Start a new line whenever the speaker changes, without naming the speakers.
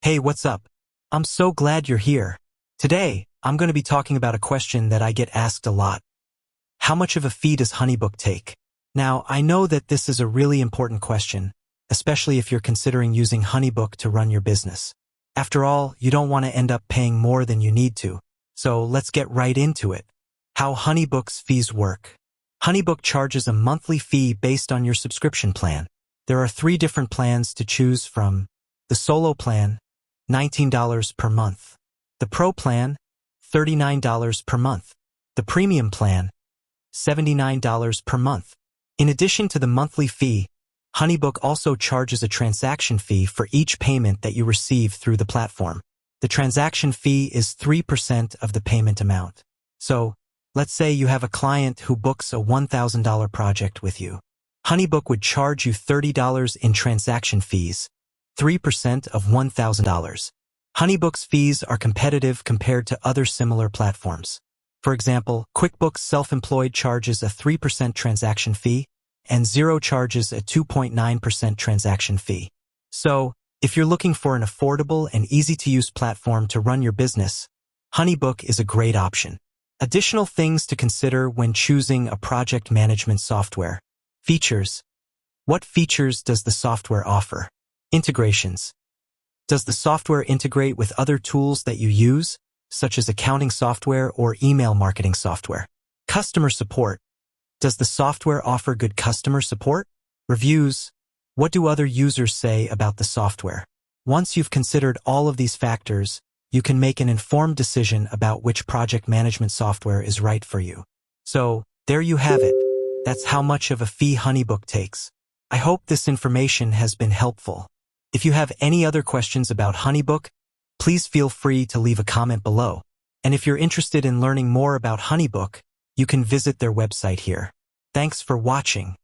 Hey, what's up? I'm so glad you're here. Today, I'm going to be talking about a question that I get asked a lot. How much of a fee does HoneyBook take? Now, I know that this is a really important question, especially if you're considering using HoneyBook to run your business. After all, you don't want to end up paying more than you need to. So let's get right into it. How HoneyBook's fees work. HoneyBook charges a monthly fee based on your subscription plan. There are 3 different plans to choose from. The Solo plan, $19 per month. The Pro plan, $39 per month. The Premium plan, $79 per month. In addition to the monthly fee, HoneyBook also charges a transaction fee for each payment that you receive through the platform. The transaction fee is 3% of the payment amount. So, let's say you have a client who books a $1,000 project with you. HoneyBook would charge you $30 in transaction fees, 3% of $1,000. HoneyBook's fees are competitive compared to other similar platforms. For example, QuickBooks Self-Employed charges a 3% transaction fee, and Xero charges a 2.9% transaction fee. So, if you're looking for an affordable and easy-to-use platform to run your business, HoneyBook is a great option. Additional things to consider when choosing a project management software. Features. What features does the software offer? Integrations. Does the software integrate with other tools that you use, such as accounting software or email marketing software? Customer support. Does the software offer good customer support? Reviews. What do other users say about the software? Once you've considered all of these factors, you can make an informed decision about which project management software is right for you. So, there you have it. That's how much of a fee HoneyBook takes. I hope this information has been helpful. If you have any other questions about HoneyBook, please feel free to leave a comment below. And if you're interested in learning more about HoneyBook, you can visit their website here. Thanks for watching.